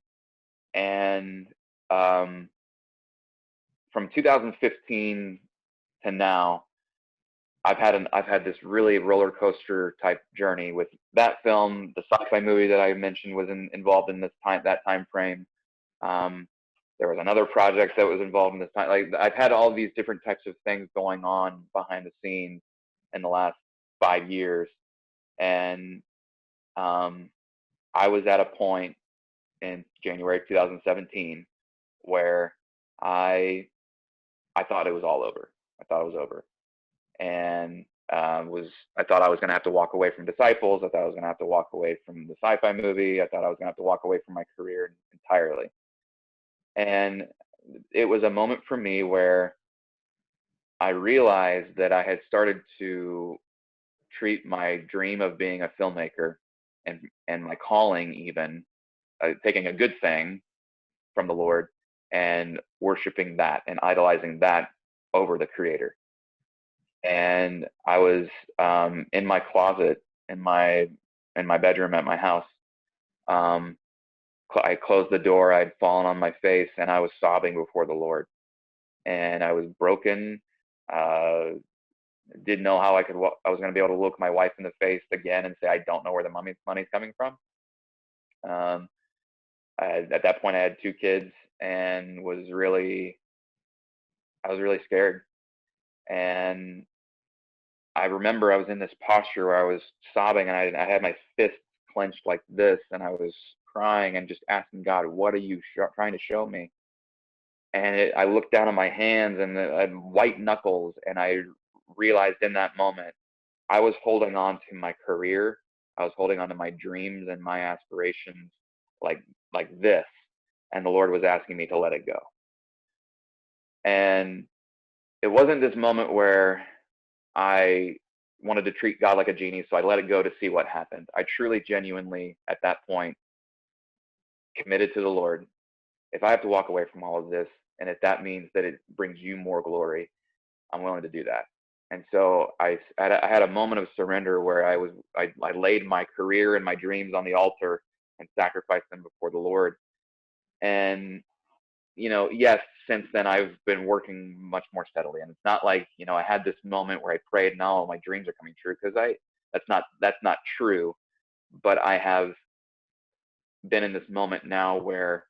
And from 2015 to now, I've had this really roller coaster type journey with that film. The sci-fi movie that I mentioned was involved in that time frame. There was another project that was involved in this time. Like, I've had all these different types of things going on behind the scenes in the last 5 years, and I was at a point in January 2017 where I thought it was all over. I thought it was over. And I thought I was going to have to walk away from Disciples. I thought I was going to have to walk away from the sci-fi movie. I thought I was going to have to walk away from my career entirely. And it was a moment for me where I realized that I had started to treat my dream of being a filmmaker and my calling, even taking a good thing from the Lord and worshiping that and idolizing that over the Creator. And I was in my closet in my bedroom at my house. I closed the door. I'd fallen on my face, and I was sobbing before the Lord. And I was broken. Didn't know how I was going to be able to look my wife in the face again and say, I don't know where the money's coming from. At that point, I had 2 kids and I was really scared. And I remember I was in this posture where I was sobbing, and I had my fists clenched like this, and I was crying and just asking God, what are you trying to show me? And I looked down at my hands, and I had white knuckles, and I realized in that moment I was holding on to my career. I was holding on to my dreams and my aspirations like this, and the Lord was asking me to let it go. And it wasn't this moment where I wanted to treat God like a genie, so I let it go to see what happened. I truly, genuinely, at that point, committed to the Lord. If I have to walk away from all of this, and if that means that it brings you more glory, I'm willing to do that. And so I had a moment of surrender where I laid my career and my dreams on the altar and sacrificed them before the Lord. And yes, since then I've been working much more steadily. And it's not like, I had this moment where I prayed and all my dreams are coming true, because that's not true. But I have been in this moment now where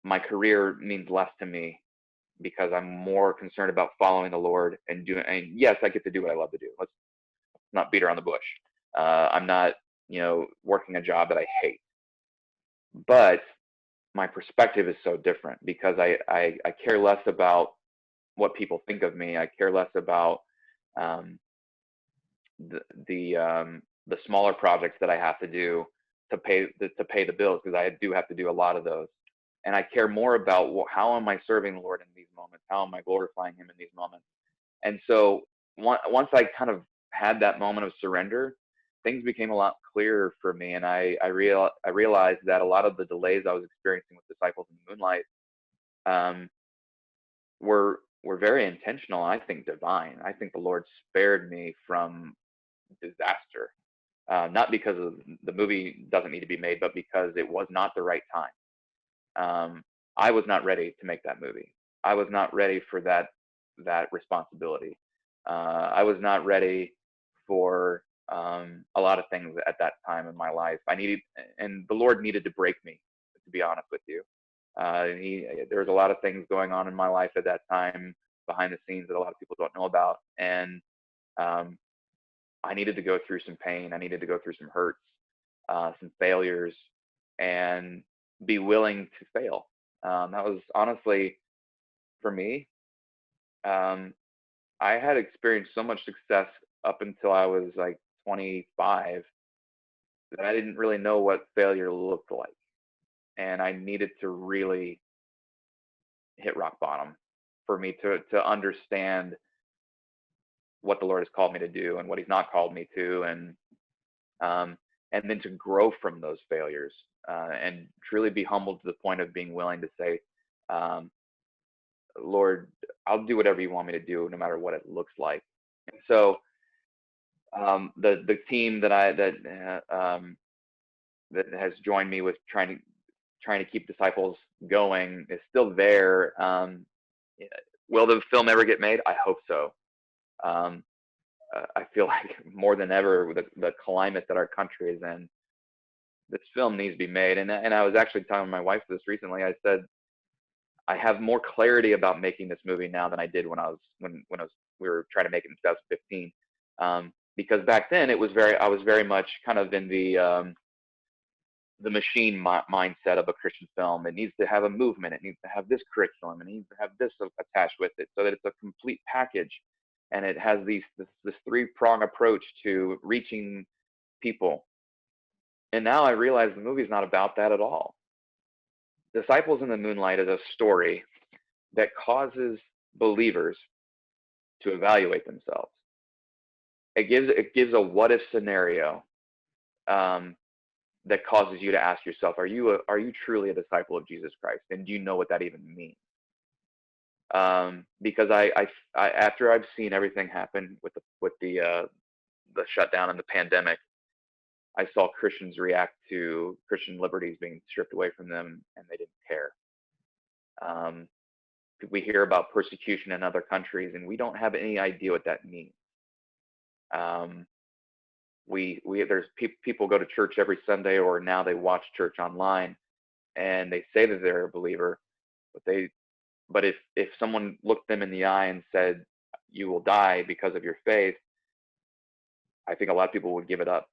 my career means less to me because I'm more concerned about following the Lord and yes, I get to do what I love to do. Let's not beat around the bush. I'm not, working a job that I hate, but my perspective is so different because I care less about what people think of me. I care less about the smaller projects that I have to do to pay the bills, because I do have to do a lot of those. And I care more about how am I serving the Lord in these moments? How am I glorifying Him in these moments? And so once I kind of had that moment of surrender, things became a lot clearer for me. And I realized that a lot of the delays I was experiencing with Disciples in the Moonlight um, were very intentional. I think divine. I think the Lord spared me from disaster, not because of the movie doesn't need to be made, but because it was not the right time. I was not ready to make that movie. I was not ready for that responsibility. I was not ready for a lot of things at that time in my life. And the Lord needed to break me, to be honest with you. There was a lot of things going on in my life at that time behind the scenes that a lot of people don't know about, and um, I needed to go through some pain. I needed to go through some hurts, some failures, and be willing to fail. That was honestly, for me, um, I had experienced so much success up until I was like 25 that I didn't really know what failure looked like. And I needed to really hit rock bottom for me to understand what the Lord has called me to do and what He's not called me to, um, and then to grow from those failures, and truly be humbled to the point of being willing to say, um, Lord, I'll do whatever you want me to do, no matter what it looks like. And so the team that has joined me with trying to keep disciples going is still there. Will the film ever get made? I hope so. Um, I feel like more than ever with the climate that our country is in, this film needs to be made. And I was actually telling my wife this recently. I said I have more clarity about making this movie now than I did when we were trying to make it in 2015. Because back then I was very much kind of in the machine mindset of a Christian film. It needs to have a movement. It needs to have this curriculum. It needs to have this attached with it, so that it's a complete package. And it has this three-prong approach to reaching people. And now I realize the movie's not about that at all. Disciples in the Moonlight is a story that causes believers to evaluate themselves. It gives a what if scenario, that causes you to ask yourself, are you truly a disciple of Jesus Christ, and do you know what that even means? Because I after I've seen everything happen with the shutdown and the pandemic, I saw Christians react to Christian liberties being stripped away from them, and they didn't care. We hear about persecution in other countries, and we don't have any idea what that means. There's people go to church every Sunday, or now they watch church online, and they say that they're a believer, but if someone looked them in the eye and said, you will die because of your faith, I think a lot of people would give it up.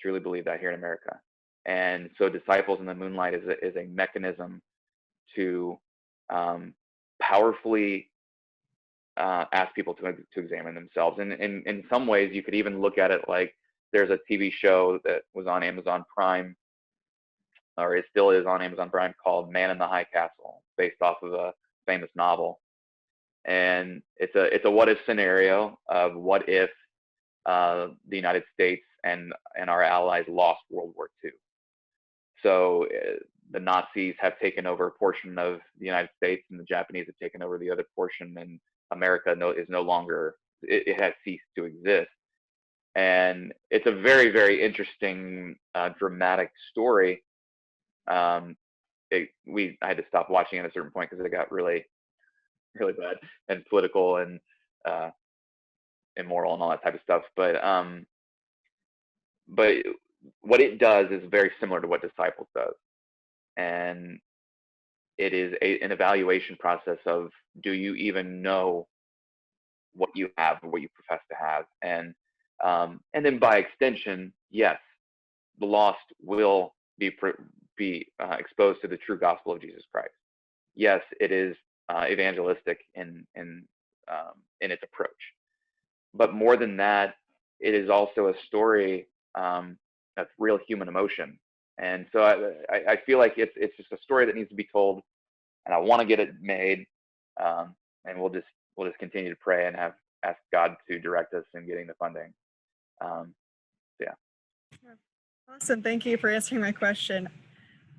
Truly believe that here in America. And so Disciples in the Moonlight is a mechanism to powerfully ask people to examine themselves. And in some ways, you could even look at it like there's a TV show that was on Amazon Prime, or it still is on Amazon Prime, called Man in the High Castle, based off of a famous novel. And it's a what if scenario of what if the United States and our allies lost World War II. So the Nazis have taken over a portion of the United States, and the Japanese have taken over the other portion, and America is no longer, it has ceased to exist. And it's a very, very interesting, dramatic story. I had to stop watching at a certain point because it got really, really bad and political and immoral and all that type of stuff. But what it does is very similar to what Disciples does, and it is an evaluation process of, do you even know what you have or what you profess to have? And then by extension, yes, the lost will be exposed to the true gospel of Jesus Christ. Yes, it is evangelistic in its approach, but more than that, it is also a story of real human emotion. And so I feel like it's just a story that needs to be told, and I want to get it made. And we'll just continue to pray and ask God to direct us in getting the funding. Yeah. Awesome. Thank you for answering my question.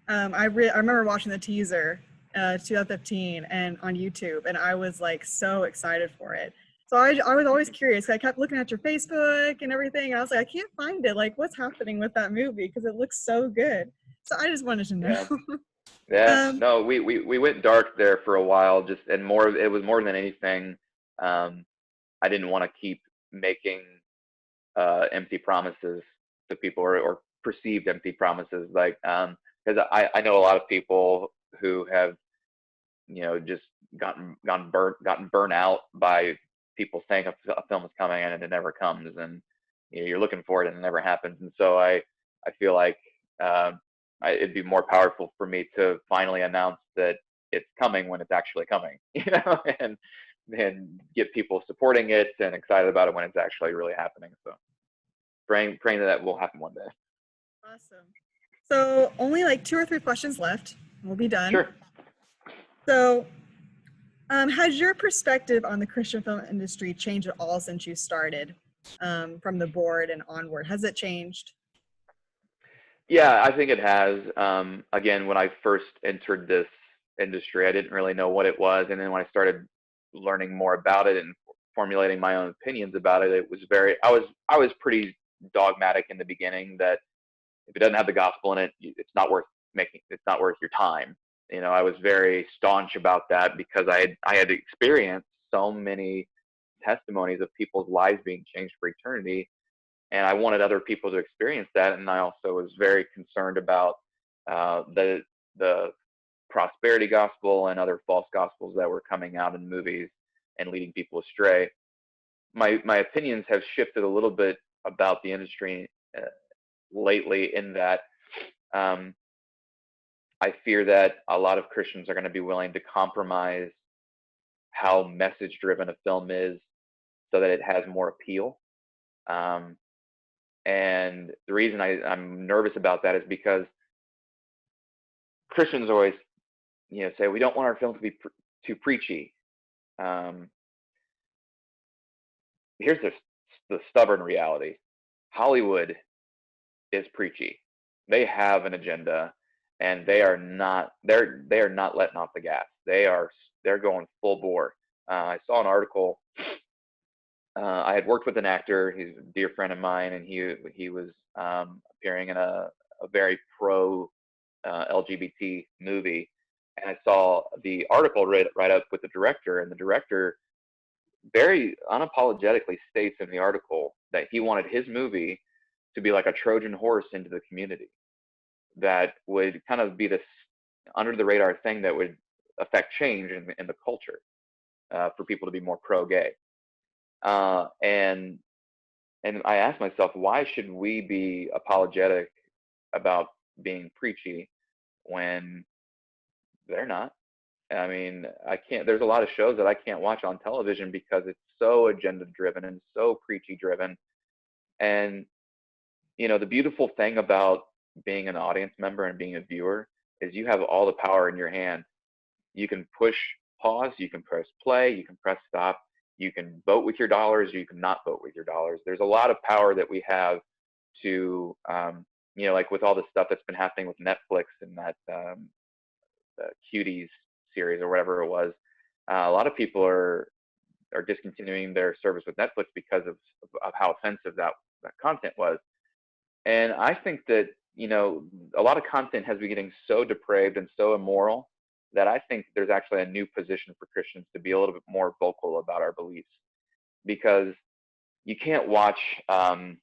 I remember watching the teaser, 2015, and on YouTube, and I was like so excited for it. So I was always curious. I kept looking at your Facebook and everything, and I was like, I can't find it. Like, what's happening with that movie? Because it looks so good. So I just wanted to know. Yeah. Yeah. um, No, we went dark there for a while, just, and more, it was more than anything. I didn't want to keep making empty promises to people, or perceived empty promises, like, because I know a lot of people who have, just gotten burnt out by people saying a film is coming and it never comes, and you're looking for it and it never happens. And so I feel like, it'd be more powerful for me to finally announce that it's coming when it's actually coming, and get people supporting it and excited about it when it's actually really happening. So praying that will happen one day. Awesome. So only like 2 or 3 questions left. We'll be done. Sure. So, has your perspective on the Christian film industry changed at all since you started, from the board and onward? Has it changed? Yeah, I think it has. Again, when I first entered this industry, I didn't really know what it was, and then when I started learning more about it and formulating my own opinions about it, it was I was pretty dogmatic in the beginning that if it doesn't have the gospel in it, it's not worth making. It's not worth your time. I was very staunch about that because I had experienced so many testimonies of people's lives being changed for eternity, and I wanted other people to experience that. And I also was very concerned about the prosperity gospel and other false gospels that were coming out in movies and leading people astray. My opinions have shifted a little bit about the industry lately, in that I fear that a lot of Christians are going to be willing to compromise how message driven a film is so that it has more appeal. Um, and the reason I'm nervous about that is because Christians always, say we don't want our film to be too preachy. Um, Here's the stubborn reality: Hollywood is preachy. They have an agenda, and they are not letting off the gas. They're going full bore. I saw an article. I had worked with an actor. He's a dear friend of mine, and he was appearing in a very pro LGBT movie. And I saw the article right up with the director, and the director very unapologetically states in the article that he wanted his movie to be like a Trojan horse into the community, that would kind of be this under the radar thing that would affect change in the culture, for people to be more pro-gay. And I asked myself, why should we be apologetic about being preachy when they're not? I mean, I can't. There's a lot of shows that I can't watch on television because it's so agenda driven and so preachy driven. And the beautiful thing about being an audience member and being a viewer is you have all the power in your hand. You can push pause, you can press play, you can press stop, you can vote with your dollars, you can not vote with your dollars. There's a lot of power that we have to, like with all the stuff that's been happening with Netflix and that the Cuties series or whatever it was. A lot of people are discontinuing their service with Netflix because of how offensive that content was. And I think that, a lot of content has been getting so depraved and so immoral that I think there's actually a new position for Christians to be a little bit more vocal about our beliefs, because you can't watch. I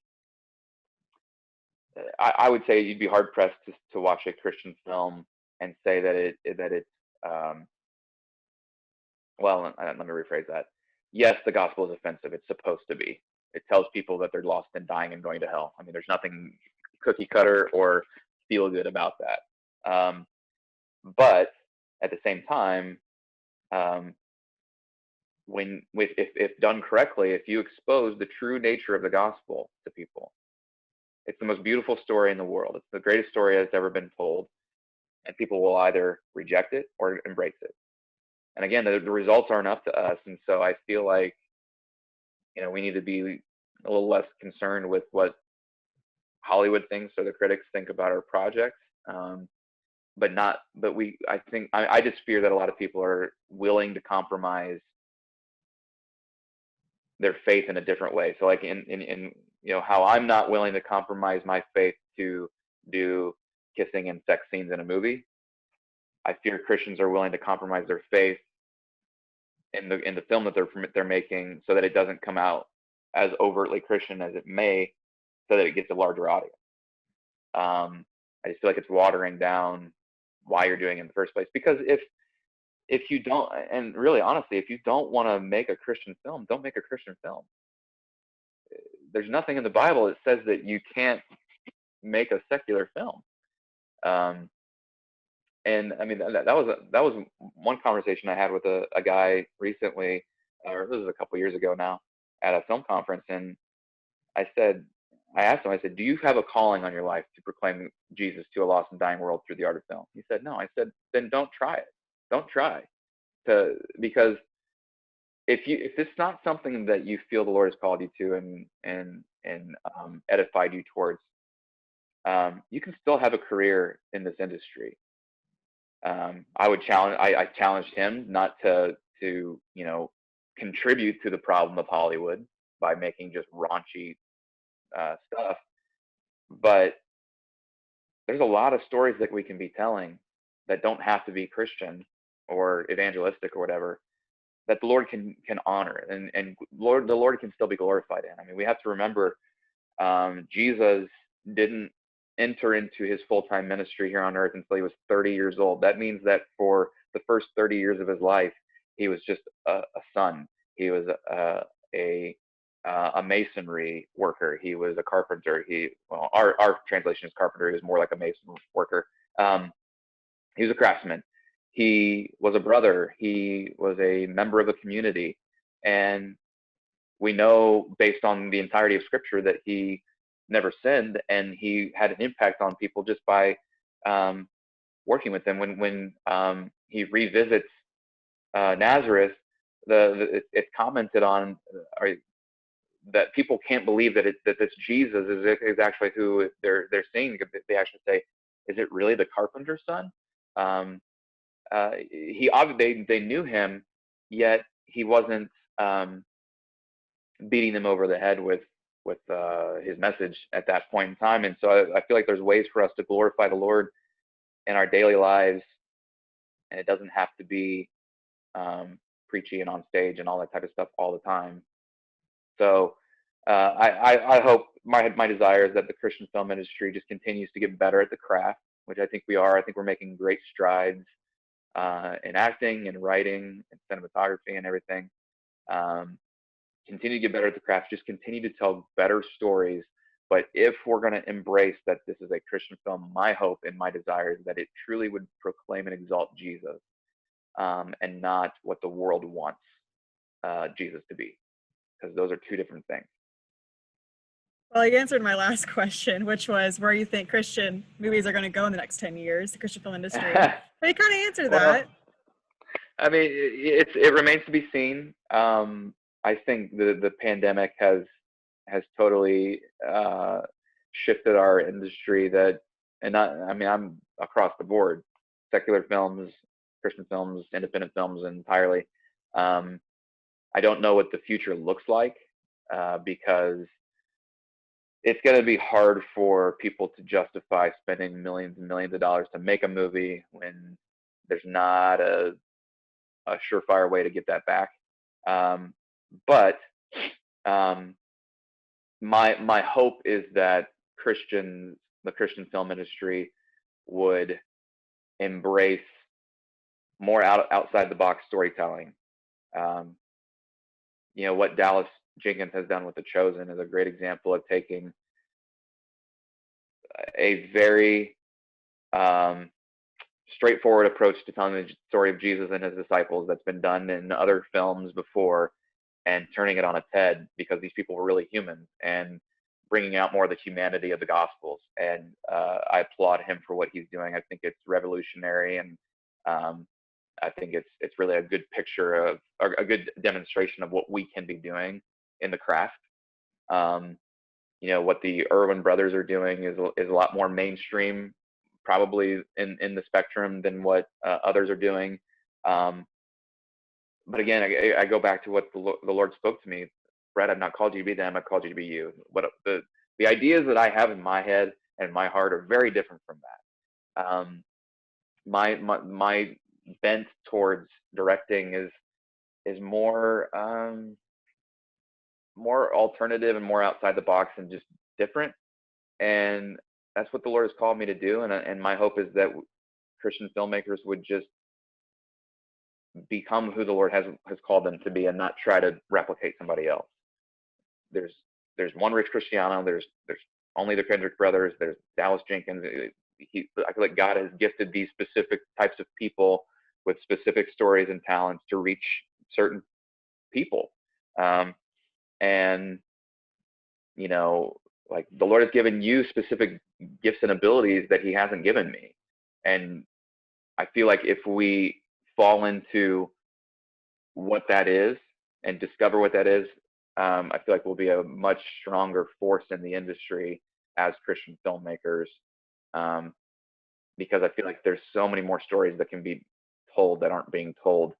would say you'd be hard pressed to watch a Christian film and say that it's um, well. Let me rephrase that. Yes, the gospel is offensive. It's supposed to be. It tells people that they're lost and dying and going to hell. I mean, there's nothing cookie cutter or feel good about that. But at the same time, if done correctly, if you expose the true nature of the gospel to people, it's the most beautiful story in the world. It's the greatest story that's ever been told, and people will either reject it or embrace it. And again, the results aren't up to us, and so I feel like we need to be a little less concerned with what Hollywood thinks or the critics think about our projects, I think I just fear that a lot of people are willing to compromise their faith in a different way. So like in how I'm not willing to compromise my faith to do kissing and sex scenes in a movie. I fear Christians are willing to compromise their faith in the film that they're making, so that it doesn't come out as overtly Christian as it may, so that it gets a larger audience. I just feel like it's watering down why you're doing it in the first place. Because if you don't, and really honestly, if you don't want to make a Christian film, don't make a Christian film. There's nothing in the Bible that says that you can't make a secular film. And I mean, that was one conversation I had with a guy recently, or this was a couple years ago now, at a film conference. And I asked him, I said, do you have a calling on your life to proclaim Jesus to a lost and dying world through the art of film? He said, no. I said, then don't try it. Don't try because if it's not something that you feel the Lord has called you to and edified you towards, you can still have a career in this industry. I challenged him not to contribute to the problem of Hollywood by making just raunchy stuff, but there's a lot of stories that we can be telling that don't have to be Christian or evangelistic or whatever, that the Lord can honor, and the Lord can still be glorified in. I mean, we have to remember, Jesus didn't enter into his full-time ministry here on earth until he was 30 years old. That means that for the first 30 years of his life, he was just a son. He was a masonry worker. He was a carpenter. Our translation is carpenter. He was more like a mason worker. He was a craftsman. He was a brother. He was a member of a community. And we know, based on the entirety of Scripture, that he never sinned, and he had an impact on people just by working with them. When he revisits Nazareth, it's commented on that people can't believe that this Jesus is actually who they're seeing. They actually say, "Is it really the carpenter's son?" They knew him, yet he wasn't beating them over the head with his message at that point in time. And so I feel like there's ways for us to glorify the Lord in our daily lives, and it doesn't have to be preachy and on stage and all that type of stuff all the time. So I hope, my desire is that the Christian film industry just continues to get better at the craft, which I think we are. I think we're making great strides in acting and writing and cinematography and everything. Continue to get better at the craft, just continue to tell better stories. But if we're going to embrace that this is a Christian film, my hope and my desire is that it truly would proclaim and exalt Jesus, and not what the world wants Jesus to be, because those are two different things. Well, you answered my last question, which was where you think Christian movies are going to go in the next 10 years, the Christian film industry. But you kind of answered that. I mean, it remains to be seen. I think the pandemic has totally shifted our industry. I'm across the board: secular films, Christian films, independent films, entirely. I don't know what the future looks like, because it's going to be hard for people to justify spending millions and millions of dollars to make a movie when there's not a surefire way to get that back. But my hope is that the Christian film industry would embrace more outside the box storytelling. What Dallas Jenkins has done with The Chosen is a great example of taking a very straightforward approach to telling the story of Jesus and his disciples that's been done in other films before, and turning it on its head, because these people were really human, and bringing out more of the humanity of the Gospels. And I applaud him for what he's doing. I think it's revolutionary, and I think it's really a good picture of, or a good demonstration of what we can be doing in the craft. What the Irwin brothers are doing is a lot more mainstream probably in the spectrum than what others are doing. But again, I go back to what the Lord spoke to me. Brett, I've not called you to be them. I've called you to be you. What the ideas that I have in my head and my heart are very different from that. My bent towards directing is more more alternative and more outside the box and just different. And that's what the Lord has called me to do. And my hope is that Christian filmmakers would just become who the Lord has called them to be, and not try to replicate somebody else. There's one Rich Cristiano. There's only the Kendrick brothers. There's Dallas Jenkins. I feel like God has gifted these specific types of people with specific stories and talents to reach certain people. And you know, like the Lord has given you specific gifts and abilities that He hasn't given me. And I feel like if we fall into what that is and discover what that is, I feel like we'll be a much stronger force in the industry as Christian filmmakers, because I feel like there's so many more stories that can be told that aren't being told,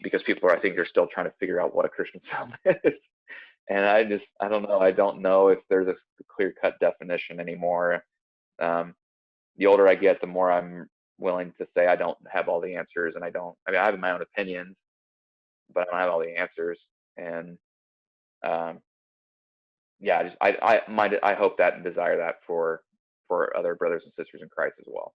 because people I think are still trying to figure out what a Christian film is. And I don't know. I don't know if there's a clear-cut definition anymore. The older I get, the more I'm willing to say I don't have all the answers, and I have my own opinions, but I don't have all the answers. And yeah, I hope that and desire that for other brothers and sisters in Christ as well.